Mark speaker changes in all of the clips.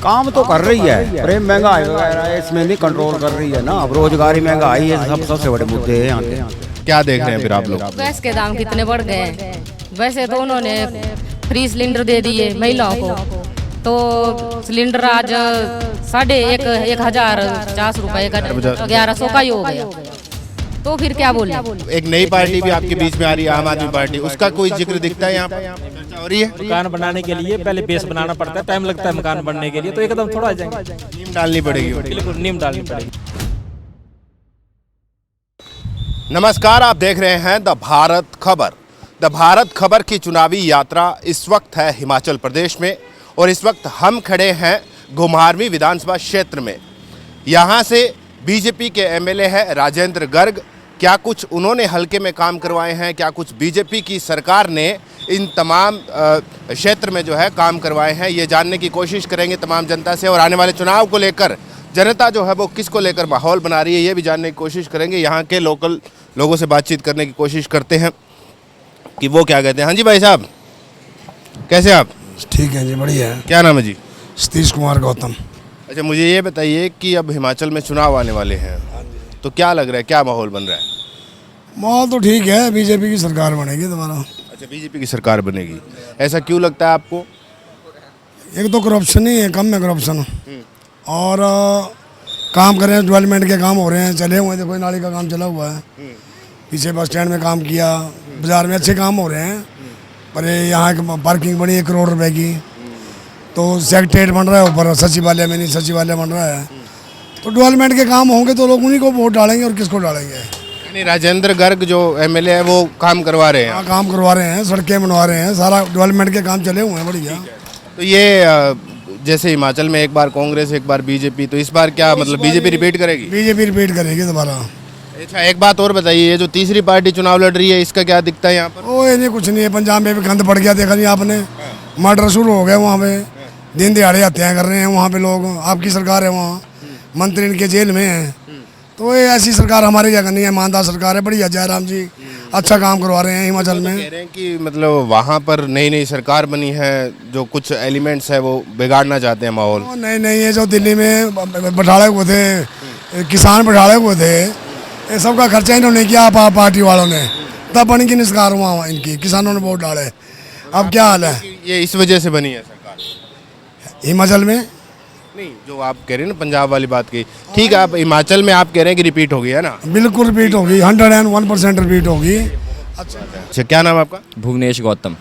Speaker 1: काम तो कर रही है, प्रेम महंगाई वगैरह इसमें नहीं कंट्रोल कर रही है ना। अब रोजगारी महंगाई है, सब सबसे बड़े मुद्दे हैं यहाँ के।
Speaker 2: क्या देख रहे हैं फिर आप लोग?
Speaker 3: गैस के दाम कितने बढ़ गए हैं। वैसे तो उन्होंने फ्री सिलेंडर दे दिए महिलाओं को, तो सिलेंडर आज 1,5050 रुपए का 1100 का ही हो गया, तो फिर क्या बोले।
Speaker 2: एक नई पार्टी भी आपके बीच में आ रही है, आम आदमी पार्टी, उसका कोई जिक्र दिखता है यहाँ पर? चर्चा हो रही है?
Speaker 4: मकान बनाने के लिए पहले बेस बनाना पड़ता है, टाइम लगता है मकान बनने के लिए, तो एकदम थोड़ा आ जाएंगे।
Speaker 2: नीम डालनी पड़ेगी।
Speaker 4: बिल्कुल नीम डालनी पड़ेगी।
Speaker 2: नमस्कार, आप देख रहे हैं द भारत खबर। द भारत खबर की चुनावी यात्रा इस वक्त है हिमाचल प्रदेश में, और इस वक्त हम खड़े हैं घुमारवीं विधानसभा क्षेत्र में। यहाँ से बीजेपी के एमएलए है राजेंद्र गर्ग। क्या कुछ उन्होंने हल्के में काम करवाए हैं, क्या कुछ बीजेपी की सरकार ने इन तमाम क्षेत्र में जो है काम करवाए हैं, ये जानने की कोशिश करेंगे तमाम जनता से। और आने वाले चुनाव को लेकर जनता जो है वो किसको लेकर माहौल बना रही है, ये भी जानने की कोशिश करेंगे। यहाँ के लोकल लोगों से बातचीत करने की कोशिश करते हैं कि वो क्या कहते हैं। हाँ जी भाई साहब, कैसे आप?
Speaker 5: ठीक है जी, बढ़िया है।
Speaker 2: क्या नाम है जी?
Speaker 5: सतीश कुमार गौतम।
Speaker 2: अच्छा, मुझे ये बताइए कि अब हिमाचल में चुनाव आने वाले हैं, तो क्या लग रहा है, क्या माहौल बन रहा है?
Speaker 5: माहौल तो ठीक है, बीजेपी की सरकार बनेगी दोबारा।
Speaker 2: अच्छा, बीजेपी की सरकार बनेगी, ऐसा क्यों लगता है आपको?
Speaker 5: एक तो करप्शन ही है, कम है करप्शन, और काम कर रहे हैं, डेवलपमेंट के काम हो रहे हैं, चले हुए हैं। देखो नाली का काम चला हुआ है, पीछे बस स्टैंड में काम किया, बाजार में अच्छे काम हो रहे हैं। पर यहाँ की पार्किंग बनी 1 करोड़ रुपए की, तो सेक्रेटेरिएट बन रहा है ऊपर, सचिवालय में नहीं, सचिवालय बन रहा है। तो डेवलपमेंट के काम होंगे तो लोग उन्हीं को वोट डालेंगे, और किसको डालेंगे।
Speaker 2: यानी राजेंद्र गर्ग जो एमएलए है वो काम करवा रहे हैं?
Speaker 5: हाँ, काम करवा रहे हैं, सड़कें बनवा रहे हैं, सारा डेवलपमेंट के काम चले हुए हैं, बढ़िया।
Speaker 2: तो ये जैसे हिमाचल में एक बार कांग्रेस एक बार बीजेपी, तो इस बार क्या मतलब बीजेपी रिपीट करेगी?
Speaker 5: बीजेपी रिपीट करेगी दोबारा।
Speaker 2: अच्छा, एक बात और बताइए, ये जो तीसरी पार्टी चुनाव लड़ रही है, इसका क्या दिखता है यहाँ पर?
Speaker 5: ओ ये नहीं, कुछ नहीं है। पंजाब में भी गंद पड़ गया, देखा नहीं आपने? मर्डर शुरू हो गए वहाँ पे, दिन दिहाड़े हत्याएं कर रहे हैं वहाँ पे लोग। आपकी सरकार है वहाँ, मंत्री इनके जेल में है। तो ये ऐसी सरकार हमारे क्या करनी है, ईमानदार सरकार है, बढ़िया। जयराम जी अच्छा काम करवा रहे हैं हिमाचल में।
Speaker 2: कह रहे हैं कि मतलब वहाँ पर नई नई सरकार बनी है, जो कुछ एलिमेंट्स है वो बिगाड़ना चाहते हैं माहौल।
Speaker 5: नहीं नहीं, ये जो दिल्ली में बैठाड़े हुए थे, किसान बैठाड़े हुए थे, ये सबका खर्चा इन्होंने किया, पार्टी वालों ने, तब बनी की निस्कार हुआ इनकी, किसानों ने वोट डाले। अब क्या हाल है?
Speaker 2: ये इस वजह से बनी है सरकार
Speaker 5: हिमाचल में?
Speaker 2: नहीं, जो आप कह रहे हैं ना पंजाब वाली बात की, ठीक है। आप हिमाचल में आप कह रहे हैं कि रिपीट होगी, है ना?
Speaker 5: बिल्कुल रिपीट होगी, 101% रिपीट होगी।
Speaker 2: अच्छा, क्या नाम है आपका?
Speaker 6: भुवनेश गौतम।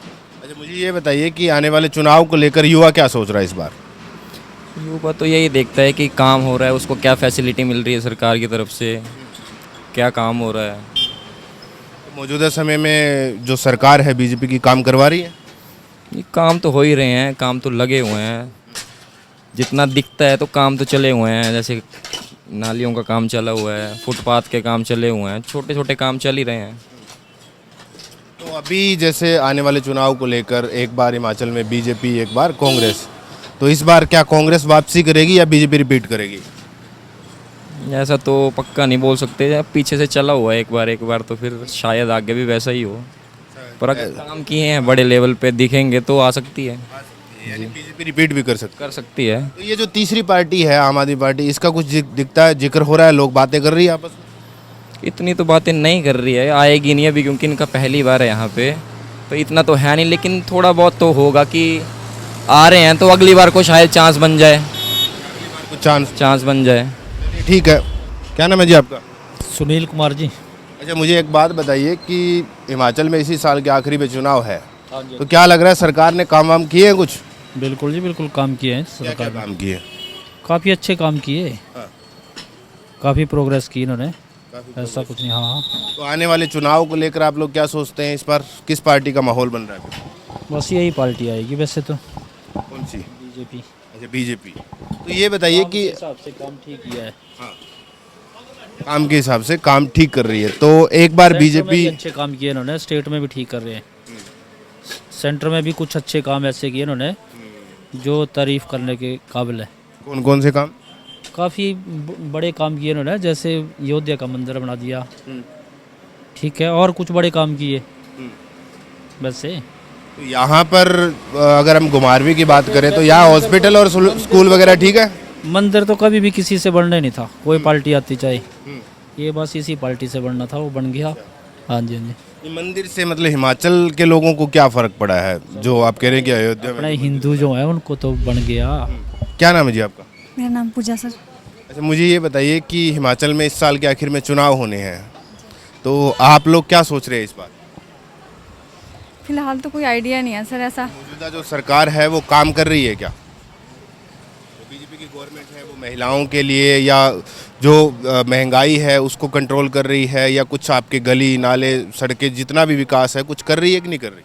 Speaker 2: अच्छा, मुझे ये बताइए कि आने वाले चुनाव को लेकर युवा क्या सोच रहा है इस बार?
Speaker 6: युवा तो यही देखता है कि काम हो रहा है, उसको क्या फैसिलिटी मिल रही है सरकार की तरफ से, क्या काम हो रहा है।
Speaker 2: तो मौजूदा समय में जो सरकार है बीजेपी की, काम करवा रही है?
Speaker 6: ये काम तो हो ही रहे हैं, काम तो लगे हुए हैं, जितना दिखता है तो काम तो चले हुए हैं। जैसे नालियों का काम चला हुआ है, फुटपाथ के काम चले हुए हैं, छोटे छोटे काम चल ही रहे हैं।
Speaker 2: तो अभी जैसे आने वाले चुनाव को लेकर एक बार हिमाचल में बीजेपी, एक बार कांग्रेस, तो इस बार क्या कांग्रेस वापसी करेगी या बीजेपी रिपीट करेगी?
Speaker 6: ऐसा तो पक्का नहीं बोल सकते, पीछे से चला हुआ है एक बार तो फिर शायद आगे भी वैसा ही हो। पर अगर काम किए हैं बड़े लेवल पे दिखेंगे तो आ सकती है,
Speaker 2: यानी बीजेपी रिपीट भी कर
Speaker 6: सकती है।
Speaker 2: तो ये जो तीसरी पार्टी है आम आदमी पार्टी, इसका कुछ दिखता है, जिक्र हो रहा है, लोग बातें कर रही है आपस में?
Speaker 6: इतनी तो बातें नहीं कर रही है, आएगी नहीं अभी, क्योंकि इनका पहली बार है यहाँ पे, तो इतना तो है नहीं। लेकिन थोड़ा बहुत तो होगा कि आ रहे हैं, तो अगली बार को शायद चांस बन जाए,
Speaker 2: कुछ चांस
Speaker 6: बन जाए।
Speaker 2: ठीक है। क्या नाम है जी आपका?
Speaker 4: सुनील कुमार जी।
Speaker 2: अच्छा, मुझे एक बात बताइए कि हिमाचल में इसी साल के आखिरी में चुनाव है, तो क्या लग रहा है सरकार ने काम वाम किए हैं कुछ?
Speaker 4: बिल्कुल जी, बिल्कुल काम किए हैं सरकार ने।
Speaker 2: काम किए?
Speaker 4: काफ़ी अच्छे काम किए,
Speaker 2: हाँ।
Speaker 4: काफ़ी प्रोग्रेस की इन्होंने, ऐसा कुछ नहीं। हाँ,
Speaker 2: तो आने वाले चुनाव को लेकर आप लोग क्या सोचते हैं, इस बार किस पार्टी का माहौल बन रहा है?
Speaker 4: बस यही पार्टी आएगी वैसे तो।
Speaker 2: कौन सी?
Speaker 4: बीजेपी।
Speaker 2: अच्छा, बीजेपी। तो ये बताइए कि
Speaker 4: हिसाब से काम ठीक किया है।
Speaker 2: काम के हिसाब से काम ठीक कर रही है, तो एक बार बीजेपी
Speaker 4: अच्छे काम किए इन्होंने, स्टेट में भी ठीक कर रहे हैं, सेंटर में भी कुछ अच्छे काम ऐसे किए इन्होंने जो तारीफ करने के काबिल है।
Speaker 2: कौन कौन से काम?
Speaker 4: काफ़ी बड़े काम किए इन्होंने, जैसे अयोध्या का मंदिर बना दिया, ठीक है, और कुछ बड़े काम किए वैसे।
Speaker 2: तो यहाँ पर अगर हम घुमारवीं की बात करें तो यहाँ हॉस्पिटल और स्कूल वगैरह ठीक है।
Speaker 4: मंदिर तो कभी भी किसी से बनना नहीं था, कोई पार्टी आती चाहे, ये बस इसी पार्टी से बनना था, वो बन गया। हाँ जी हाँ जी।
Speaker 2: ये मंदिर से मतलब हिमाचल के लोगों को क्या फर्क पड़ा है जो आप कह रहे हैं कि अयोध्या में?
Speaker 4: अपने हिंदू जो है उनको तो बन गया।
Speaker 2: क्या नाम है जी आपका?
Speaker 7: मेरा नाम पूजा सर।
Speaker 2: अच्छा, मुझे ये बताइए कि हिमाचल में इस साल के आखिर में चुनाव होने हैं, तो आप लोग क्या सोच रहे हैं इस बार?
Speaker 7: फिलहाल तो कोई आइडिया नहीं है सर ऐसा।
Speaker 2: मौजूदा जो सरकार है वो काम कर रही है क्या? जो बीजेपी की गवर्नमेंट है वो महिलाओं के लिए या जो महंगाई है उसको कंट्रोल कर रही है, या कुछ आपके गली नाले सड़कें जितना भी विकास है कुछ कर रही है कि नहीं कर रही?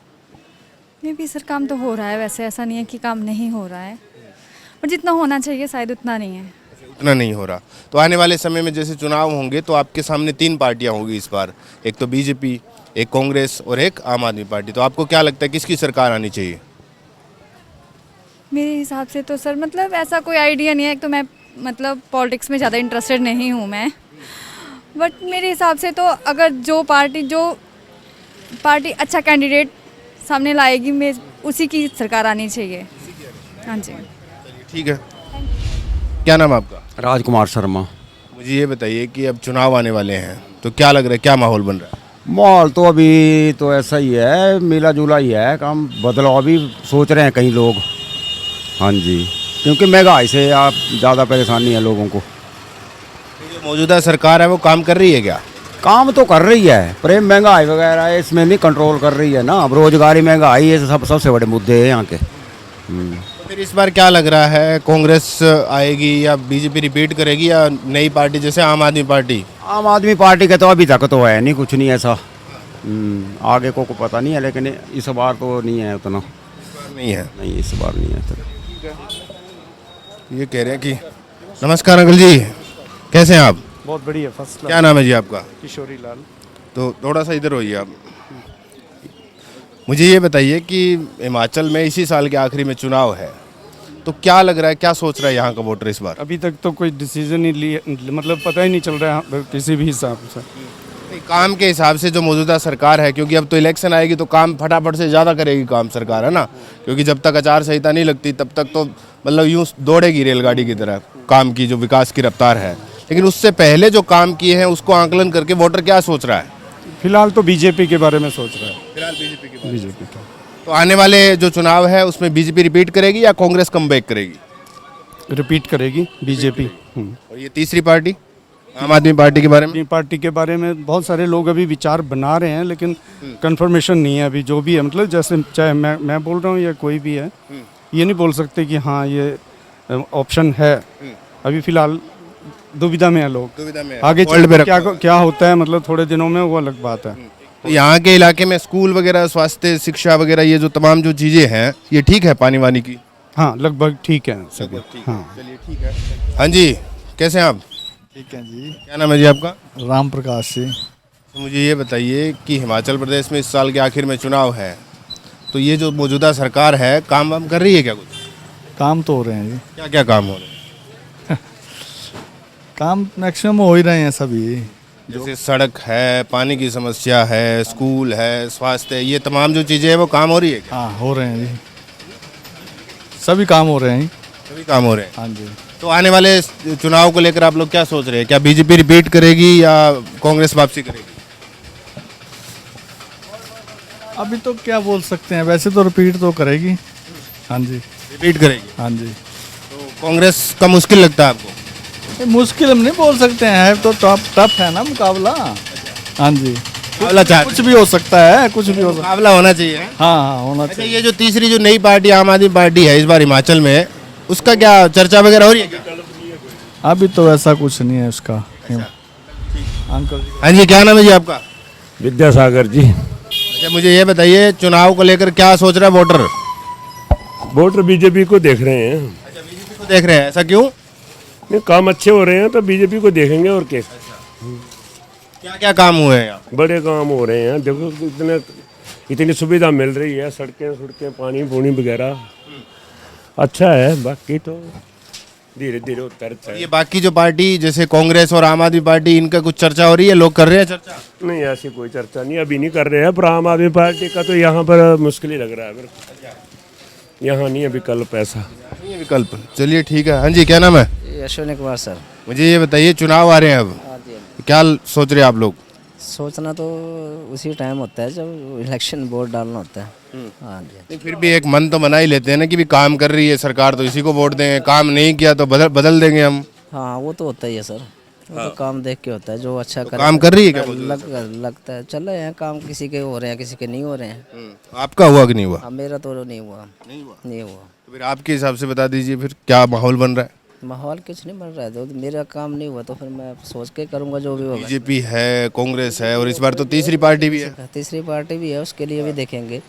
Speaker 7: मे भी सर काम तो हो रहा है, वैसे ऐसा नहीं है कि काम नहीं हो रहा है, पर जितना होना चाहिए शायद उतना नहीं है।
Speaker 2: उतना नहीं हो रहा। तो आने वाले समय में जैसे चुनाव होंगे तो आपके सामने 3 पार्टियां होंगी इस बार, एक तो बीजेपी, एक कांग्रेस और एक आम आदमी पार्टी। तो आपको क्या लगता है किसकी सरकार आनी चाहिए?
Speaker 7: मेरे हिसाब से तो सर मतलब ऐसा कोई आइडिया नहीं है। एक तो मैं मतलब पॉलिटिक्स में ज़्यादा इंटरेस्टेड नहीं हूँ मैं, बट मेरे हिसाब से तो अगर जो पार्टी अच्छा कैंडिडेट सामने लाएगी, मैं उसी की सरकार आनी चाहिए। हाँ जी
Speaker 2: ठीक है। क्या नाम है आपका?
Speaker 1: राजकुमार शर्मा।
Speaker 2: मुझे ये बताइए कि अब चुनाव आने वाले हैं तो क्या लग रहा है, क्या माहौल बन रहा है?
Speaker 1: माहौल तो अभी तो ऐसा ही है, मिला जुला ही है, काम बदलाव भी सोच रहे हैं कई लोग। हाँ जी, क्योंकि महंगाई से आप ज़्यादा परेशानी है लोगों को।
Speaker 2: जो मौजूदा सरकार है वो काम कर रही है क्या?
Speaker 1: काम तो कर रही है, पर महंगाई वगैरह इसमें नहीं कंट्रोल कर रही है ना। अब रोजगारी, महंगाई, ये सबसे बड़े मुद्दे हैं यहाँ के।
Speaker 2: तो फिर इस बार क्या लग रहा है, कांग्रेस आएगी या बीजेपी रिपीट करेगी या नई पार्टी जैसे आम आदमी पार्टी?
Speaker 1: आम आदमी पार्टी के तो अभी तक तो है नहीं, कुछ नहीं ऐसा। आगे को पता नहीं है, लेकिन इस बार तो नहीं है उतना।
Speaker 2: नहीं है।
Speaker 1: नहीं, इस बार नहीं है उतना।
Speaker 2: ये कह रहे हैं कि नमस्कार अंकल जी, कैसे हैं आप?
Speaker 8: बहुत बढ़िया, फर्स्ट क्लास।
Speaker 2: क्या नाम है जी आपका?
Speaker 8: किशोरी लाल।
Speaker 2: तो थोड़ा सा इधर होइए आप। मुझे ये बताइए कि हिमाचल में इसी साल के आखिरी में चुनाव है, तो क्या लग रहा है, क्या सोच रहा है यहाँ का वोटर इस बार?
Speaker 8: अभी तक तो कोई डिसीजन नहीं लिए, मतलब पता ही नहीं चल रहा है किसी भी हिसाब से।
Speaker 2: नहीं, काम के हिसाब से जो मौजूदा सरकार है, क्योंकि अब तो इलेक्शन आएगी तो काम फटाफट से ज़्यादा करेगी काम सरकार, है ना? क्योंकि जब तक आचार संहिता नहीं लगती तब तक तो मतलब यूँ दौड़ेगी रेलगाड़ी की तरह काम की जो विकास की रफ्तार है। लेकिन उससे पहले जो काम किए हैं उसको आंकलन करके वोटर क्या सोच रहा है?
Speaker 8: फिलहाल तो बीजेपी के बारे में सोच रहा है।
Speaker 2: फिलहाल बीजेपी
Speaker 8: का।
Speaker 2: तो आने वाले जो चुनाव है उसमें बीजेपी रिपीट करेगी या कांग्रेस कमबैक करेगी?
Speaker 8: रिपीट करेगी बीजेपी।
Speaker 2: और ये तीसरी पार्टी आम आदमी पार्टी के बारे में?
Speaker 8: पार्टी के बारे में बहुत सारे लोग अभी विचार बना रहे हैं, लेकिन कंफर्मेशन नहीं है अभी। जो भी है मतलब जैसे चाहे मैं बोल रहा हूँ या कोई भी है, ये नहीं बोल सकते कि हाँ ये ऑप्शन है। अभी फिलहाल दुविधा में है लोग।
Speaker 2: दुविधा में
Speaker 8: आगे चल क्या होता है मतलब थोड़े दिनों में, वो अलग बात है।
Speaker 2: तो यहाँ के इलाके में स्कूल वगैरह, स्वास्थ्य, शिक्षा वगैरह, ये जो तमाम जो चीज़ें हैं ये ठीक है पानी वानी की?
Speaker 8: हाँ लगभग ठीक है सभी। हाँ
Speaker 2: चलिए ठीक है। हाँ जी, कैसे हैं आप?
Speaker 9: ठीक है जी।
Speaker 2: क्या नाम है जी आपका?
Speaker 9: राम प्रकाश जी।
Speaker 2: तो मुझे ये बताइए कि हिमाचल प्रदेश में इस साल के आखिर में चुनाव है, तो ये जो मौजूदा सरकार है काम वाम कर रही है क्या कुछ?
Speaker 9: काम तो हो रहे हैं जी।
Speaker 2: क्या क्या काम हो रहे हैं?
Speaker 9: काम मैक्सिमम हो ही रहे हैं सभी।
Speaker 2: जैसे सड़क है, पानी की समस्या है, स्कूल है, स्वास्थ्य, ये तमाम जो चीज़ें हैं वो काम हो रही है क्या?
Speaker 9: हाँ हो रहे हैं जी, सभी काम हो रहे हैं।
Speaker 2: सभी काम हो रहे हैं।
Speaker 9: हाँ जी।
Speaker 2: तो आने वाले चुनाव को लेकर आप लोग क्या सोच रहे हैं? क्या बीजेपी रिपीट करेगी या कांग्रेस वापसी करेगी?
Speaker 9: अभी तो क्या बोल सकते हैं, वैसे तो रिपीट तो करेगी। हाँ जी
Speaker 2: रिपीट करेगी।
Speaker 9: हाँ जी।
Speaker 2: तो कांग्रेस का मुश्किल लगता है आपको?
Speaker 9: ये मुश्किल हम नहीं बोल सकते हैं, तो टफ है ना मुकाबला। हाँ जी, कुछ भी हो सकता है, कुछ भी हो सकता है।
Speaker 2: मुकाबला होना चाहिए।
Speaker 9: हाँ होना
Speaker 2: अच्छा,
Speaker 9: चाहिए।
Speaker 2: ये जो तीसरी जो नई पार्टी आम आदमी पार्टी है इस बार हिमाचल में, उसका क्या चर्चा वगैरह हो रही है क्या?
Speaker 9: अभी तो ऐसा कुछ नहीं है उसका। अंकल जी।
Speaker 2: हाँ जी, क्या नाम है जी आपका?
Speaker 10: विद्यासागर जी।
Speaker 2: अच्छा, मुझे ये बताइए चुनाव को लेकर क्या सोच रहा है वोटर?
Speaker 10: वोटर बीजेपी को देख रहे हैं।
Speaker 2: अच्छा, बीजेपी को देख रहे हैं, ऐसा क्यों?
Speaker 10: नहीं, काम अच्छे हो रहे हैं तो बीजेपी को देखेंगे और क्या।
Speaker 2: क्या क्या काम हुए हैं यहाँ?
Speaker 10: बड़े काम हो रहे हैं, देखो इतनी सुविधा मिल रही है, सड़कें पानी वगैरह अच्छा है। बाकी तो धीरे धीरे होता रहता है।
Speaker 2: ये बाकी जो पार्टी जैसे कांग्रेस और आम आदमी पार्टी, इनका कुछ चर्चा हो रही है, लोग कर रहे हैं चर्चा?
Speaker 10: नहीं, ऐसी कोई चर्चा नहीं, अभी नहीं कर रहे हैं। पर आम आदमी पार्टी का तो यहाँ पर मुश्किल ही लग रहा है मेरे को। यहाँ नहीं है विकल्प ऐसा।
Speaker 2: नहीं है विकल्प। चलिए ठीक है। हाँ जी, क्या नाम है?
Speaker 11: अश्विनी कुमार सर।
Speaker 2: मुझे ये बताइए, चुनाव आ रहे हैं अब, क्या सोच रहे हैं आप लोग?
Speaker 11: सोचना तो उसी टाइम होता है जब इलेक्शन वोट डालना होता है। हाँ जी।
Speaker 2: नहीं, फिर भी एक मन तो बना ही लेते हैं ना कि भी काम कर रही है सरकार तो इसी को वोट देंगे, काम नहीं किया तो बदल देंगे हम।
Speaker 11: हाँ, वो तो होता ही है सर। वो तो काम देख के होता है, जो अच्छा कर
Speaker 2: काम कर रही है क्या?
Speaker 11: लगता है चल रहे हैं काम, किसी के हो रहे हैं, किसी के नहीं हो रहे हैं।
Speaker 2: आपका हुआ कि नहीं हुआ?
Speaker 11: हाँ, मेरा तो नहीं हुआ। नहीं हुआ।
Speaker 2: तो फिर आपके हिसाब से बता दीजिए फिर क्या माहौल बन रहा है?
Speaker 11: माहौल कुछ नहीं बन रहा है, तो मेरा काम नहीं हुआ तो फिर मैं सोच के करूँगा जो भी होगा।
Speaker 2: बीजेपी है, कांग्रेस है और इस बार तो तीसरी पार्टी भी है।
Speaker 11: तीसरी पार्टी भी है, उसके लिए भी देखेंगे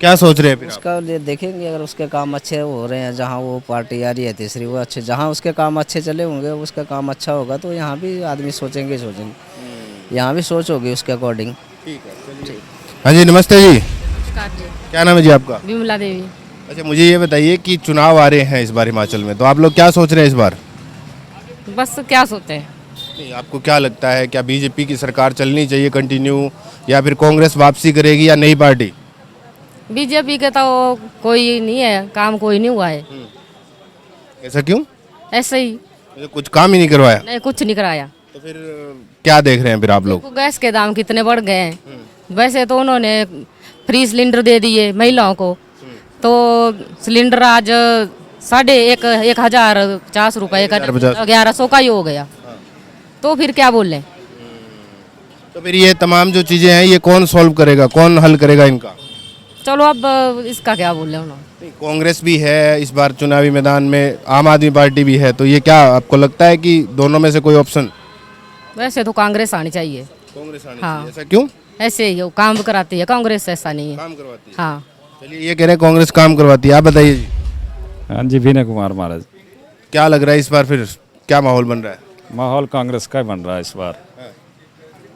Speaker 2: क्या सोच रहे हैं फिर आप?
Speaker 11: उसका लिए देखेंगे। अगर उसके काम अच्छे हो रहे हैं, जहाँ वो पार्टी आ रही है तीसरी, वो अच्छे, जहाँ उसके काम अच्छे चले होंगे, उसका काम अच्छा होगा तो यहाँ भी आदमी सोचेंगे। यहाँ भी सोच होगी उसके अकॉर्डिंग।
Speaker 2: हाँ जी, नमस्ते जी।
Speaker 3: नमस्कार जी।
Speaker 2: क्या नाम है जी आपका?
Speaker 3: विमला देवी।
Speaker 2: अच्छा, मुझे ये बताइए कि चुनाव आ रहे हैं इस बार हिमाचल में, तो आप लोग क्या सोच रहे हैं इस बार?
Speaker 3: बस क्या सोचते हैं?
Speaker 2: नहीं, आपको क्या लगता है, क्या बीजेपी की सरकार चलनी चाहिए कंटिन्यू, या फिर कांग्रेस वापसी करेगी, या नई पार्टी?
Speaker 3: बीजेपी के तो कोई नहीं है, काम कोई नहीं हुआ है।
Speaker 2: ऐसा क्यों?
Speaker 3: ऐसे ही
Speaker 2: मतलब कुछ काम ही नहीं करवाया?
Speaker 3: नहीं, कुछ नहीं कराया।
Speaker 2: तो फिर क्या देख रहे हैं फिर आप लोग?
Speaker 3: देखो, गैस के दाम कितने बढ़ गए हैं। वैसे तो उन्होंने फ्री सिलेंडर दे दिए महिलाओं को, तो सिलेंडर आज 1,50 रुपये का 1100 का ही हो गया। तो फिर क्या बोल रहे?
Speaker 2: तो फिर ये तमाम जो चीजें हैं ये कौन सॉल्व करेगा, कौन हल करेगा इनका?
Speaker 3: चलो अब इसका क्या बोल रहे उन्होंने?
Speaker 2: कांग्रेस भी है इस बार चुनावी मैदान में, आम आदमी पार्टी भी है, तो ये क्या आपको लगता है कि दोनों में से कोई ऑप्शन?
Speaker 3: वैसे तो कांग्रेस आनी चाहिए।
Speaker 2: कांग्रेस आनी
Speaker 3: हाँ।
Speaker 2: चाहिए। ऐसा क्यों?
Speaker 3: ऐसे ही वो काम कराती है कांग्रेस, ऐसा नहीं है।
Speaker 2: काम करवाती है।
Speaker 3: हाँ।
Speaker 2: चलिए, ये कह रहे हैं कांग्रेस काम करवाती है, आप बताइए जी।
Speaker 12: हाँ जी, विनय कुमार महाराज।
Speaker 2: क्या लग रहा है इस बार फिर क्या माहौल बन रहा है?
Speaker 12: माहौल कांग्रेस का ही बन रहा है इस बार,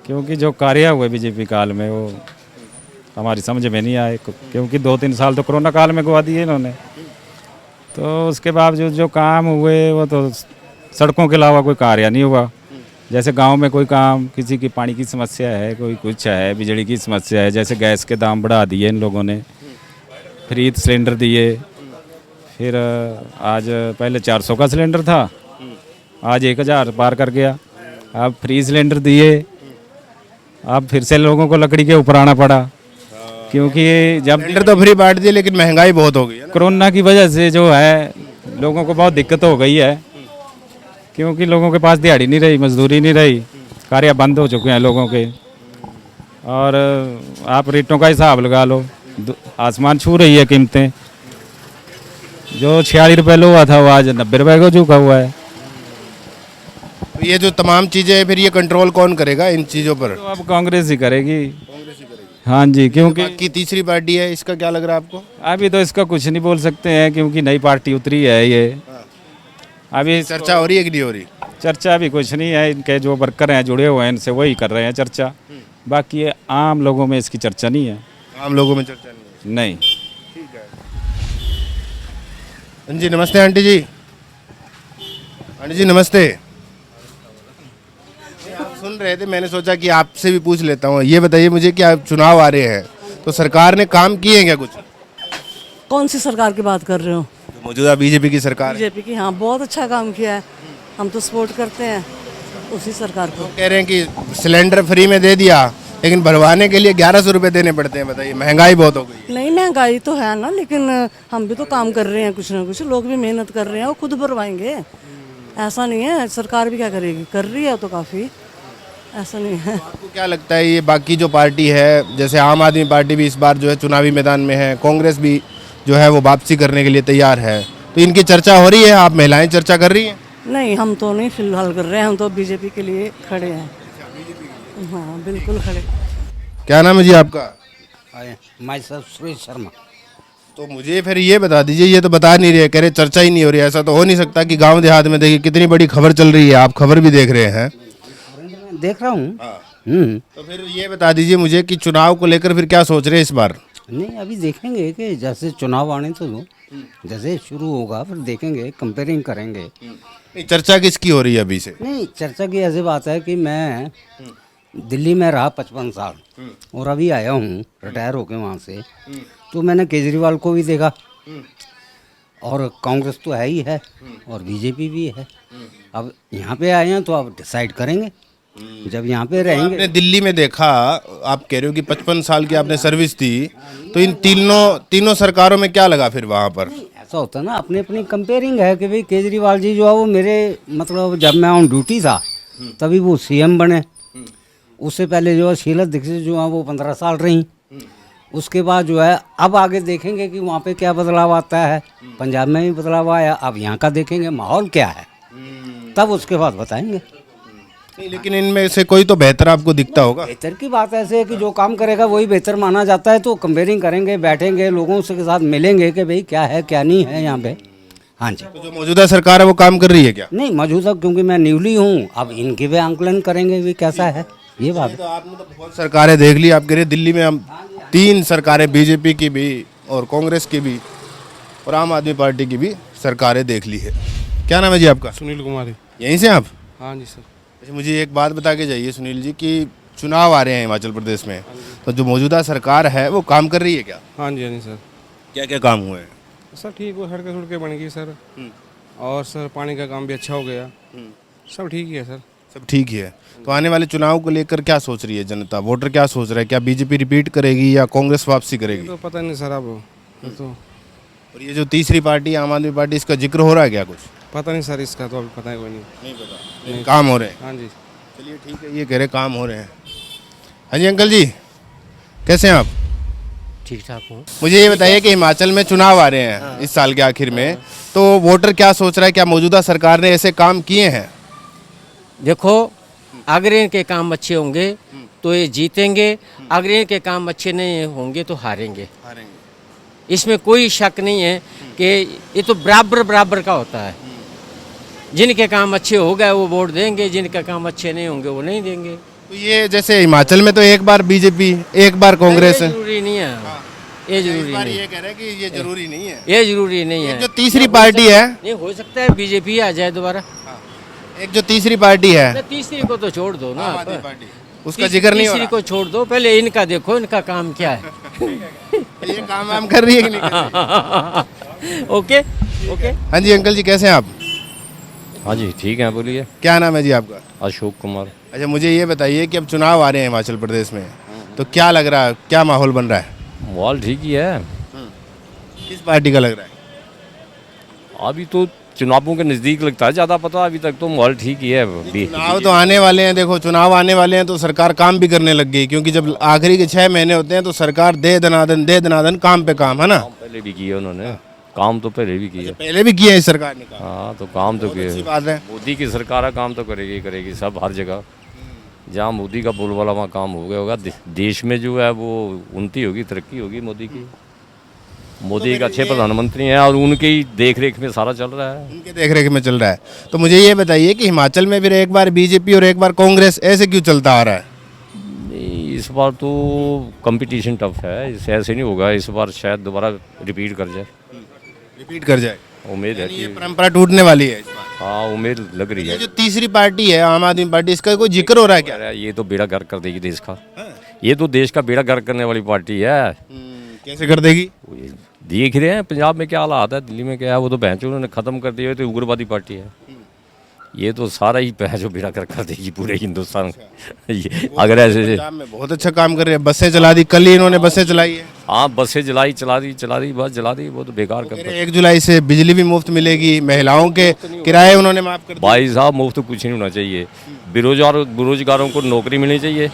Speaker 12: क्योंकि जो कार्य हुए बीजेपी काल में वो हमारी समझ में नहीं आए, क्योंकि 2-3 साल तो कोरोना काल में गवा दिए इन्होंने। तो उसके बावजूद जो काम हुए वो तो सड़कों के अलावा कोई कार्य नहीं हुआ। जैसे गांव में कोई काम, किसी की पानी की समस्या है, कोई कुछ है, बिजली की समस्या है, जैसे गैस के दाम बढ़ा दिए इन लोगों ने, फ्री सिलेंडर दिए। फिर आज पहले 400 का सिलेंडर था, आज 1000 पार कर गया। अब फ्री सिलेंडर दिए, अब फिर से लोगों को लकड़ी के ऊपर आना पड़ा, क्योंकि जब
Speaker 2: सिलेंडर तो फ्री बांट दिए लेकिन महंगाई बहुत हो गई है ना?
Speaker 12: कोरोना की वजह से जो है लोगों को बहुत दिक्कत हो गई है, क्योंकि लोगों के पास दिहाड़ी नहीं रही, मजदूरी नहीं रही, कार्य बंद हो चुके हैं लोगों के। और आप रेटों का हिसाब लगा लो, आसमान छू रही है कीमतें। जो 46 रुपये लो हुआ था वो आज 90 रुपये को झुका हुआ है।
Speaker 2: तो ये जो तमाम चीजें हैं फिर ये कंट्रोल कौन करेगा इन चीजों पर?
Speaker 12: तो अब कांग्रेस ही करेगी। हाँ जी, क्योंकि
Speaker 2: बाकी तीसरी पार्टी है, इसका क्या लग रहा है आपको?
Speaker 12: अभी तो इसका कुछ नहीं बोल सकते हैं, क्योंकि नई पार्टी उतरी है ये। अभी
Speaker 2: चर्चा हो रही है कि नहीं हो रही?
Speaker 12: चर्चा भी कुछ नहीं है, इनके जो वर्कर हैं जुड़े हुए हैं इनसे वही कर रहे हैं चर्चा। बाकी ये आम लोगों में इसकी चर्चा नहीं है।
Speaker 2: आम लोगों में चर्चा नहीं है?
Speaker 12: नहीं।
Speaker 2: ठीक है। हाँ जी, नमस्ते आंटी जी। आंटी जी नमस्ते। आप सुन रहे थे, मैंने सोचा कि आपसे भी पूछ लेता हूँ। ये बताइए मुझे कि आप चुनाव आ रहे हैं तो सरकार ने काम किए हैं क्या कुछ?
Speaker 13: कौन सी सरकार की बात कर रहे हो?
Speaker 2: मौजूदा बीजेपी की सरकार है।
Speaker 13: बीजेपी की, हाँ, बहुत अच्छा काम किया है, हम तो सपोर्ट करते हैं उसी सरकार को।
Speaker 2: कह रहे हैं कि सिलेंडर फ्री में दे दिया, लेकिन भरवाने के लिए 1100 रुपये देने पड़ते हैं। बताइए, महंगाई बहुत हो गई है।
Speaker 13: नहीं, महंगाई तो है ना, लेकिन हम भी तो काम कर रहे हैं, कुछ ना कुछ लोग भी मेहनत कर रहे हैं, वो खुद भरवाएंगे। ऐसा नहीं है सरकार भी क्या करेगी, कर रही है तो काफ़ी, ऐसा नहीं है।
Speaker 2: आपको क्या लगता है ये बाकी जो पार्टी है, जैसे आम आदमी पार्टी भी इस बार जो है चुनावी मैदान में है, कांग्रेस भी जो है वो वापसी करने के लिए तैयार है, तो इनकी चर्चा हो रही है? आप महिलाएं चर्चा कर रही हैं?
Speaker 13: नहीं, हम तो नहीं फिलहाल कर रहे हैं, हम तो बीजेपी के लिए खड़े हैं। हाँ, बिल्कुल खड़े।
Speaker 2: क्या नाम है जी आपका?
Speaker 14: My self Suresh Sharma.
Speaker 2: तो मुझे फिर ये बता दीजिए, ये तो बता नहीं रहे, कह रहे चर्चा ही नहीं हो रही। ऐसा तो हो नहीं सकता कि गांव देहात में देखिए कितनी बड़ी खबर चल रही है, आप खबर भी देख रहे हैं।
Speaker 14: देख रहा हूँ।
Speaker 2: तो फिर ये बता दीजिए मुझे कि चुनाव को लेकर फिर क्या सोच रहे हैं इस बार?
Speaker 14: नहीं, अभी देखेंगे कि जैसे चुनाव आने तो दो, जैसे शुरू होगा फिर देखेंगे, कंपेयरिंग करेंगे।
Speaker 2: नहीं, चर्चा किसकी हो रही है अभी से?
Speaker 14: नहीं, चर्चा की ऐसी बात है कि मैं दिल्ली में रहा 55 साल और अभी आया हूँ रिटायर होके वहाँ से, तो मैंने केजरीवाल को भी देखा और कांग्रेस तो है ही है और बीजेपी भी है। अब यहाँ पे आए हैं तो अब डिसाइड करेंगे जब यहाँ पे रहेंगे।
Speaker 2: आपने दिल्ली में देखा, आप कह रहे हो कि 55 साल की आपने सर्विस दी, तो इन तीनों सरकारों में क्या लगा फिर वहाँ पर?
Speaker 14: ऐसा होता है ना, अपनी अपनी कंपेयरिंग है कि भाई केजरीवाल जी जो है वो मेरे मतलब जब मैं ऑन ड्यूटी था तभी वो सीएम बने। उससे पहले जो है शीला दीक्षित जो है वो 15 साल रही। उसके बाद जो है अब आगे देखेंगे कि वहाँ पे क्या बदलाव आता है। पंजाब में भी बदलाव आया, अब यहाँ का देखेंगे माहौल क्या है, तब उसके बाद बताएंगे।
Speaker 2: नहीं, लेकिन इनमें से कोई तो बेहतर आपको दिखता होगा।
Speaker 14: बेहतर की बात ऐसे है कि जो काम करेगा वही बेहतर माना जाता है, तो कंपेयरिंग करेंगे, बैठेंगे, लोगों से के साथ मिलेंगे कि भाई क्या है क्या नहीं है यहाँ पे। हाँ जी।
Speaker 2: तो जो मौजूदा सरकार है वो काम कर रही है क्या?
Speaker 14: नहीं, मौजूदा क्योंकि मैं न्यूली हूँ, अब इनके भी आंकलन करेंगे भी कैसा है ये बात।
Speaker 2: तो आपने तो बहुत सरकारें देख ली। आप कह रहे दिल्ली में हम 3 सरकारें, बीजेपी की भी और कांग्रेस की भी और आम आदमी पार्टी की भी सरकारें देख ली है। क्या नाम है जी आपका?
Speaker 15: सुनील कुमार।
Speaker 2: यहीं से आप?
Speaker 15: हाँ जी सर।
Speaker 2: अच्छा, मुझे एक बात बता के जाइए सुनील जी कि चुनाव आ रहे हैं हिमाचल प्रदेश में, तो जो मौजूदा सरकार है वो काम कर रही है क्या?
Speaker 15: हाँ जी सर।
Speaker 2: क्या क्या काम हुए हैं?
Speaker 15: सर ठीक, वो सड़कें बन गई सर, और सर पानी का काम भी अच्छा हो गया, सब ठीक ही है सर।
Speaker 2: सब ठीक ही है। तो आने वाले चुनाव को लेकर क्या सोच रही है जनता, वोटर क्या सोच रहा है? क्या बीजेपी रिपीट करेगी या कांग्रेस वापसी करेगी?
Speaker 15: तो पता नहीं सर अब तो।
Speaker 2: और ये जो तीसरी पार्टी आम आदमी पार्टी, इसका जिक्र हो रहा है क्या कुछ?
Speaker 15: पता नहीं सर, इसका तो अभी पता है कोई नहीं।
Speaker 2: नहीं पता। नहीं, काम हो रहे हैं?
Speaker 15: हाँ जी।
Speaker 2: चलिए ठीक है, ये कह रहे काम हो रहे हैं। हाँ जी अंकल जी, कैसे हैं आप?
Speaker 16: ठीक ठाक हूँ।
Speaker 2: मुझे ये बताइए कि हिमाचल में चुनाव आ रहे हैं इस साल के आखिर में, तो वोटर क्या सोच रहा है? क्या मौजूदा सरकार ने ऐसे काम किए हैं?
Speaker 16: देखो, अगर इनके काम अच्छे होंगे तो ये जीतेंगे, अगर इनके काम अच्छे नहीं होंगे तो हारेंगे। इसमें कोई शक नहीं है कि ये तो बराबर बराबर का होता है। जिनके काम अच्छे हो गए वो वोट देंगे, जिनके काम अच्छे नहीं होंगे वो नहीं देंगे।
Speaker 2: तो ये जैसे हिमाचल में तो एक बार बीजेपी एक बार कांग्रेस है,
Speaker 16: जरूरी नहीं है। ये जरूरी नहीं।
Speaker 2: ये कह रहे हैं कि ये जरूरी नहीं है।
Speaker 16: ये जरूरी नहीं है।
Speaker 2: जो तीसरी पार्टी है,
Speaker 16: नहीं हो सकता है बीजेपी आ जाए दोबारा।
Speaker 2: एक जो तीसरी पार्टी है,
Speaker 16: तीसरी को तो छोड़ दो ना,
Speaker 2: उसका जिक्र नहीं हो
Speaker 16: तीसरी
Speaker 2: रहा।
Speaker 16: को छोड़ दो, पहले इनका देखो, इनका काम क्या है।
Speaker 2: ये काम कर रही है कि नहीं कर रही?
Speaker 16: Okay okay.
Speaker 2: हाँ जी अंकल जी, कैसे हैं आप?
Speaker 17: हाँ जी ठीक है, बोलिए।
Speaker 2: क्या नाम है जी आपका?
Speaker 17: अशोक कुमार।
Speaker 2: अच्छा, मुझे ये बताइए कि अब चुनाव आ रहे हैं हिमाचल प्रदेश में, तो क्या लग रहा है, क्या माहौल बन रहा है?
Speaker 17: माहौल ठीक ही है।
Speaker 2: किस पार्टी का लग रहा है?
Speaker 17: अभी तो चुनावों के नज़दीक लगता है ज़्यादा पता, अभी तक तो माहौल ठीक ही है।
Speaker 2: चुनाव तो आने वाले हैं, देखो चुनाव आने वाले हैं तो सरकार काम भी करने लग गई, क्योंकि जब आखिरी के 6 महीने होते हैं तो सरकार दे दनादन काम पे काम, है ना?
Speaker 17: पहले भी किए उन्होंने काम, तो पहले भी किए।
Speaker 2: पहले भी किया है इस सरकार ने काम।
Speaker 17: हाँ, तो काम तो किए।
Speaker 2: अच्छी बात है।
Speaker 17: मोदी की सरकार है, काम तो करेगी ही करेगी, सब हर जगह। जहाँ मोदी का बोलबाला वहाँ काम हो गया होगा। देश में जो है वो उन्नति होगी, तरक्की होगी मोदी की। मोदी एक अच्छे प्रधानमंत्री हैं और उनके ही देख रेख में सारा चल रहा है।
Speaker 2: उनके देख रेख में चल रहा है। तो मुझे ये बताइए कि हिमाचल में फिर एक बार बीजेपी और एक बार कांग्रेस, ऐसे क्यों चलता आ रहा है?
Speaker 17: नहीं, इस बार तो कंपटीशन टफ है, इस ऐसे नहीं होगा। इस बार शायद दोबारा रिपीट कर जाए।
Speaker 2: रिपीट कर जाए,
Speaker 17: उम्मीद है कि
Speaker 2: ये परंपरा टूटने वाली है इस बार।
Speaker 17: हाँ, उम्मीद लग रही
Speaker 2: ये
Speaker 17: है।
Speaker 2: जो तीसरी पार्टी है आम आदमी पार्टी, इसका कोई जिक्र हो रहा है क्या?
Speaker 17: अरे ये तो बेड़ा गर्क कर देगी देश का। ये तो देश का बेड़ा गर्क करने वाली पार्टी है।
Speaker 2: कैसे कर देगी?
Speaker 17: देख रहे हैं पंजाब में क्या हालात है, दिल्ली में क्या है, वो तो भैंस उन्होंने खत्म कर दिया, तो उग्रवादी पार्टी है। ये तो सारा ही जो बेड़ा गर्क कर देगी पूरे हिंदुस्तान। ये अगर ऐसे
Speaker 2: पंजाब में बहुत अच्छा काम कर रहे हैं, बसें चला दी, कल ही इन्होंने बसें चलाई है।
Speaker 17: हाँ, बसें चला दी बस जला दी, वो तो बेकार कर।
Speaker 2: 1 जुलाई से बिजली भी मुफ्त मिलेगी, महिलाओं के किराए उन्होंने माफ कर दिए।
Speaker 17: भाई साहब, मुफ्त तो कुछ नहीं होना चाहिए। बेरोजगारों को नौकरी मिलनी चाहिए,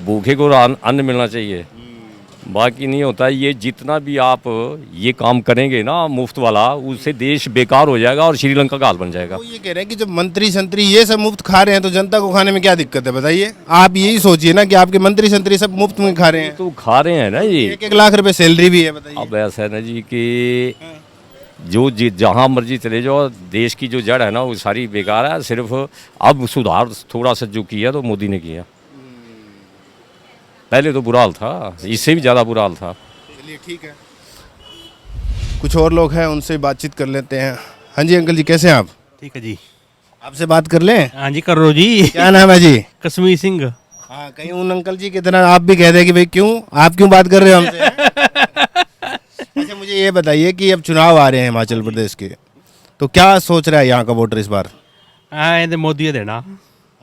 Speaker 17: भूखे को अन्न मिलना चाहिए, बाकी नहीं होता। ये जितना भी आप ये काम करेंगे ना मुफ्त वाला, उससे देश बेकार हो जाएगा और श्रीलंका का हाल बन जाएगा।
Speaker 2: वो ये कह रहे हैं कि जब मंत्री संतरी ये सब मुफ्त खा रहे हैं तो जनता को खाने में क्या दिक्कत है, बताइए? आप यही सोचिए ना कि आपके मंत्री संतरी सब मुफ्त में खा रहे हैं।
Speaker 17: तो खा रहे हैं ना, ये
Speaker 2: 1-1 लाख रुपए सैलरी भी है, बताइए।
Speaker 17: अब ऐसा है ना जी कि जो जहाँ मर्जी चले जाओ, देश की जो जड़ है ना वो सारी बेकार है। सिर्फ अब सुधार थोड़ा सा जो किया तो मोदी ने किया। पहले तो बुरा हाल था, इससे भी ज़्यादा बुरा हाल था।
Speaker 2: चलिए ठीक है, कुछ और लोग हैं उनसे बातचीत कर लेते हैं। हाँ जी अंकल जी, कैसे हैं आप?
Speaker 18: ठीक है जी।
Speaker 2: आपसे बात कर लें?
Speaker 18: हाँ जी करो जी।
Speaker 2: क्या नाम है जी?
Speaker 18: कश्मीर सिंह।
Speaker 2: हाँ, कहीं उन अंकल जी की तरह आप भी कह दें कि भाई क्यों आप क्यों बात कर रहे हो हमसे? अच्छा मुझे ये बताइए कि अब चुनाव आ रहे हैं हिमाचल प्रदेश के, तो क्या सोच रहा है यहाँ का वोटर इस बार?
Speaker 18: हाँ तो मोदी को देना।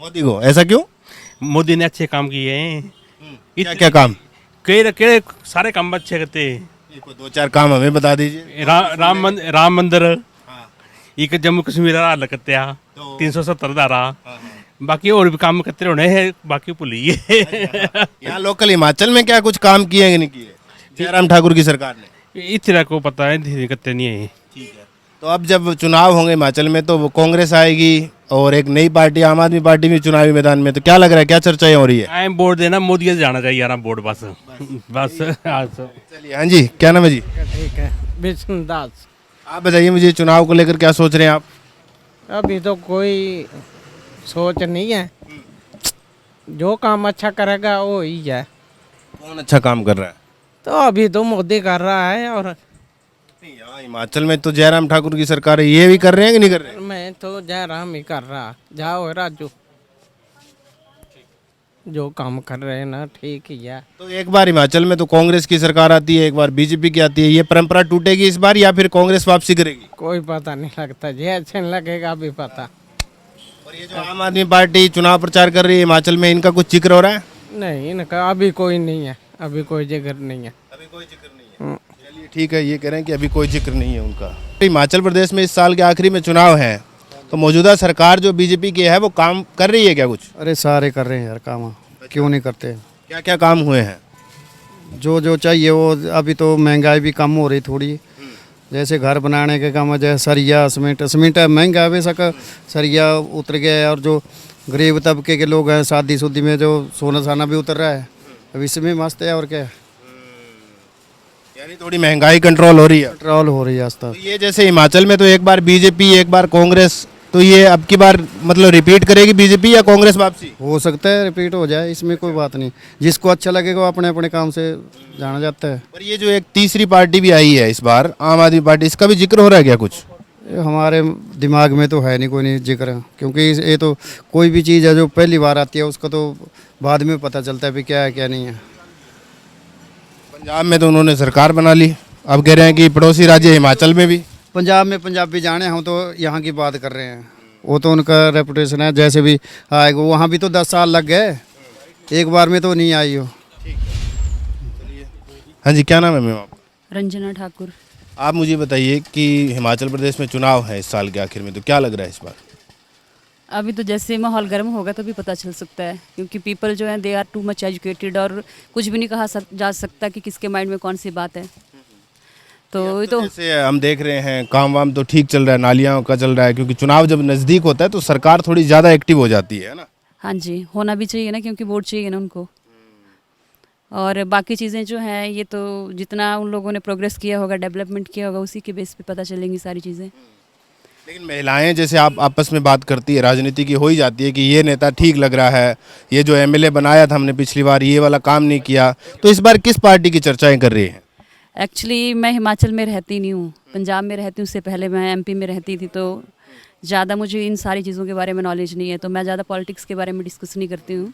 Speaker 2: मोदी को? ऐसा क्यों?
Speaker 18: मोदी ने अच्छे काम किए हैं।
Speaker 2: क्या क्या काम?
Speaker 18: केड़े सारे काम अच्छे करते हैं।
Speaker 2: दो चार काम हमें बता दीजिए।
Speaker 18: राम मंदिर, एक जम्मू कश्मीर हाल करते 370 धारा, बाकी और भी काम करते होने हैं, बाकी भूलिए।
Speaker 2: यहाँ लोकल हिमाचल में क्या कुछ काम किए कि नहीं किए जयराम ठाकुर की सरकार ने?
Speaker 18: इतना को पता है, करते नहीं है।
Speaker 2: ठीक है, तो अब जब चुनाव होंगे हिमाचल में तो वो कांग्रेस आएगी और एक नई पार्टी आम आदमी पार्टी भी चुनावी मैदान में, तो क्या लग रहा है, क्या चर्चाएं हो रही है?
Speaker 18: आई वोट देना मोदी से जाना चाहिए यार, वोट बस बस।
Speaker 2: चलिए हाँ जी, क्या नाम है जी?
Speaker 19: ठीक है, विष्णुदास।
Speaker 2: आप बताइए मुझे चुनाव को लेकर क्या सोच रहे हैं आप?
Speaker 19: अभी तो कोई सोच नहीं है, जो काम अच्छा करेगा वो ही है।
Speaker 2: कौन अच्छा काम कर रहा है?
Speaker 19: तो अभी तो मोदी कर रहा है, और
Speaker 2: यहाँ हिमाचल में तो जयराम ठाकुर की सरकार है, ये भी कर रहे हैं कि नहीं कर रहे हैं?
Speaker 19: मैं तो जयराम ही कर रहा। जाओ राजू, जो काम कर रहे हैं ना ठीक ही है।
Speaker 2: तो एक बार हिमाचल में तो कांग्रेस की सरकार आती है, एक बार बीजेपी की आती है, ये परंपरा टूटेगी इस बार या फिर कांग्रेस वापसी करेगी?
Speaker 19: कोई पता नहीं लगता, जैसे लगेगा अभी पता।
Speaker 2: और ये जो आम आदमी पार्टी चुनाव प्रचार कर रही है हिमाचल में, इनका कुछ जिक्र हो रहा है?
Speaker 19: नहीं, इनका अभी कोई नहीं है, अभी कोई जिक्र नहीं है।
Speaker 2: अभी कोई जिक्र नहीं है। चलिए ठीक है, ये कह रहे हैं कि अभी कोई जिक्र नहीं है उनका। हिमाचल प्रदेश में इस साल के आखिरी में चुनाव है, तो मौजूदा सरकार जो बीजेपी की है वो काम कर रही है क्या कुछ?
Speaker 8: अरे सारे कर रहे हैं यार काम, क्यों नहीं करते?
Speaker 2: क्या क्या काम हुए हैं?
Speaker 8: जो जो चाहिए वो, अभी तो महंगाई भी कम हो रही थोड़ी, जैसे घर बनाने के काम, जैसे सरिया सीमेंट महंगा है बेशक, सरिया उतर गया है, और जो गरीब तबके के लोग हैं शादी शुदी में जो सोना साना भी उतर रहा है, अब इसमें मस्त है। और क्या,
Speaker 2: यानी थोड़ी महंगाई कंट्रोल हो रही है?
Speaker 8: कंट्रोल हो रही है आज तक।
Speaker 2: तो ये जैसे हिमाचल में तो एक बार बीजेपी एक बार कांग्रेस, तो ये अब की बार मतलब रिपीट करेगी बीजेपी या कांग्रेस वापसी?
Speaker 8: हो सकता है रिपीट हो जाए, इसमें कोई बात नहीं, जिसको अच्छा लगेगा वो अपने अपने काम से जाना जाता है।
Speaker 2: पर ये जो एक तीसरी पार्टी भी आई है इस बार, आम आदमी पार्टी, इसका भी जिक्र हो रहा है क्या कुछ?
Speaker 8: हमारे दिमाग में तो है नहीं कोई नहीं जिक्र, क्योंकि ये तो कोई भी चीज़ है जो पहली बार आती है उसका तो बाद में पता चलता है भी क्या है क्या नहीं है।
Speaker 2: पंजाब में तो उन्होंने सरकार बना ली, अब कह रहे हैं कि पड़ोसी राज्य हिमाचल में भी।
Speaker 8: पंजाब में पंजाबी जाने, हम तो यहाँ की बात कर रहे हैं, वो तो उनका रेपुटेशन है, जैसे भी आएगा। वहाँ भी तो 10 साल लग गए, एक बार में तो नहीं आई हो।
Speaker 2: हाँ जी, क्या नाम है मैम आपका?
Speaker 20: रंजना ठाकुर।
Speaker 2: आप मुझे बताइए कि हिमाचल प्रदेश में चुनाव है इस साल के आखिर में, तो क्या लग रहा है इस बार?
Speaker 20: अभी तो जैसे माहौल गर्म होगा तो भी पता चल सकता है, क्योंकि पीपल जो है they are too much educated, और कुछ भी नहीं कहा जा सकता कि किसके माइंड में कौन सी बात है। तो
Speaker 2: जैसे हम देख रहे हैं काम वाम तो ठीक चल रहा है, नालियाँ का चल रहा है, क्योंकि चुनाव जब नज़दीक होता है तो सरकार थोड़ी ज़्यादा एक्टिव हो जाती है ना?
Speaker 20: हाँ जी, होना भी चाहिए ना, क्योंकि वोट चाहिए ना उनको। और बाकी चीज़ें जो हैं ये तो जितना उन लोगों ने प्रोग्रेस किया होगा, डेवलपमेंट किया होगा, उसी के बेस पे पता चलेंगी सारी चीज़ें।
Speaker 2: लेकिन महिलाएं जैसे आप आपस में बात करती है, राजनीति की हो ही जाती है कि ये नेता ठीक लग रहा है, ये जो एमएलए बनाया था हमने पिछली बार ये वाला काम नहीं किया, तो इस बार किस पार्टी की चर्चाएं कर रही हैं?
Speaker 20: एक्चुअली मैं हिमाचल में रहती नहीं हूँ, पंजाब में रहती हूँ, उससे पहले मैं एमपी में रहती थी, तो ज़्यादा मुझे इन सारी चीज़ों के बारे में नॉलेज नहीं है, तो मैं ज़्यादा पॉलिटिक्स के बारे में डिस्कस नहीं करती हूँ।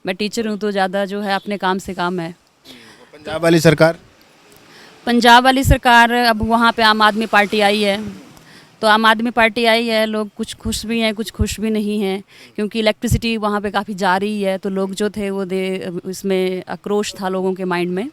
Speaker 20: मैं टीचर हूँ तो ज़्यादा जो है अपने काम से काम है।
Speaker 2: पंजाब वाली सरकार?
Speaker 20: पंजाब वाली सरकार, अब वहाँ पे आम आदमी पार्टी आई है, तो आम आदमी पार्टी आई है, लोग कुछ खुश भी हैं कुछ खुश भी नहीं हैं, क्योंकि इलेक्ट्रिसिटी वहाँ पे काफ़ी जा रही है, तो लोग जो थे वो इसमें आक्रोश था लोगों के माइंड में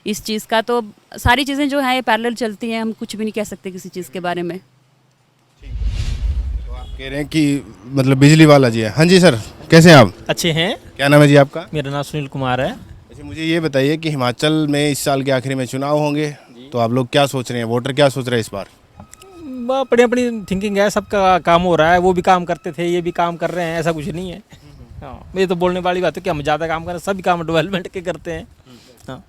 Speaker 20: इस चीज़ का। तो सारी चीज़ें जो हैं ये पैरेलल चलती हैं, हम कुछ भी नहीं कह सकते किसी चीज़ के बारे में।
Speaker 2: तो आप कह रहे हैं कि मतलब बिजली वाला जी है। हाँ जी सर, कैसे हैं आप?
Speaker 21: अच्छे हैं।
Speaker 2: क्या नाम है जी आपका?
Speaker 21: मेरा नाम सुनील कुमार है।
Speaker 2: अच्छा, मुझे ये बताइए कि हिमाचल में इस साल के आखिरी में चुनाव होंगे, तो आप लोग क्या सोच रहे हैं, वोटर क्या सोच रहे हैं इस बार?
Speaker 21: अपनी अपनी थिंकिंग है, सबका काम हो रहा है, वो भी काम करते थे, ये भी काम कर रहे हैं, ऐसा कुछ नहीं है। हाँ, ये तो बोलने वाली बात है कि हम ज़्यादा काम करें, सभी काम डेवलपमेंट के करते हैं। हाँ,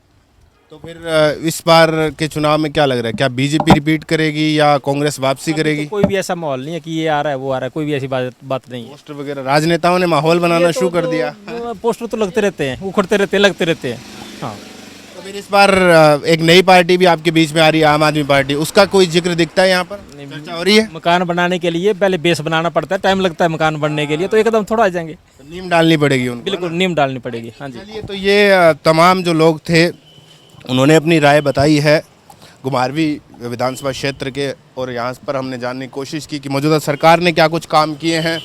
Speaker 2: तो फिर इस बार के चुनाव में क्या लग रहा है, क्या बीजेपी रिपीट करेगी या कांग्रेस वापसी करेगी?
Speaker 21: तो कोई भी ऐसा माहौल नहीं है कि ये आ रहा है वो आ रहा है, कोई भी ऐसी बात नहीं है।
Speaker 2: पोस्टर वगैरह राजनेताओं ने माहौल बनाना शुरू कर दिया।
Speaker 21: पोस्टर तो लगते रहते हैं, उखड़ते रहते हैं, लगते रहते हैं। हाँ,
Speaker 2: तो फिर इस बार एक नई पार्टी भी आपके बीच में आ रही है, आम आदमी पार्टी, उसका कोई जिक्र दिखता है यहाँ पर, चर्चा हो रही है?
Speaker 21: मकान बनाने के लिए पहले बेस बनाना पड़ता है, टाइम लगता है मकान बनने के लिए, तो एकदम थोड़ा आ जाएंगे।
Speaker 2: नींव डालनी पड़ेगी उनको।
Speaker 21: बिल्कुल नींव डालनी पड़ेगी। हाँ जी।
Speaker 2: चलिए, तो ये तमाम जो लोग थे उन्होंने अपनी राय बताई है घुमारवी विधानसभा क्षेत्र के, और यहाँ पर हमने जानने की कोशिश की कि मौजूदा सरकार ने क्या कुछ काम किए हैं,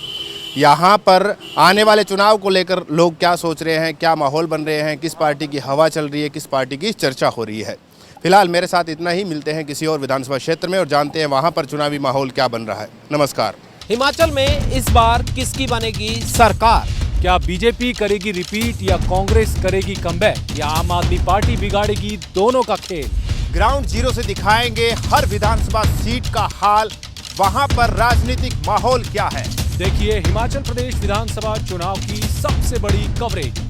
Speaker 2: यहाँ पर आने वाले चुनाव को लेकर लोग क्या सोच रहे हैं, क्या माहौल बन रहे हैं, किस पार्टी की हवा चल रही है, किस पार्टी की चर्चा हो रही है। फिलहाल मेरे साथ इतना ही, मिलते हैं किसी और विधानसभा क्षेत्र में और जानते हैं वहाँ पर चुनावी माहौल क्या बन रहा है। नमस्कार।
Speaker 5: हिमाचल में इस बार किसकी बनेगी सरकार? क्या बीजेपी करेगी रिपीट या कांग्रेस करेगी कमबैक, या आम आदमी पार्टी बिगाड़ेगी दोनों का खेल?
Speaker 2: ग्राउंड जीरो से दिखाएंगे हर विधानसभा सीट का हाल, वहां पर राजनीतिक माहौल क्या है।
Speaker 5: देखिए हिमाचल प्रदेश विधानसभा चुनाव की सबसे बड़ी कवरेज।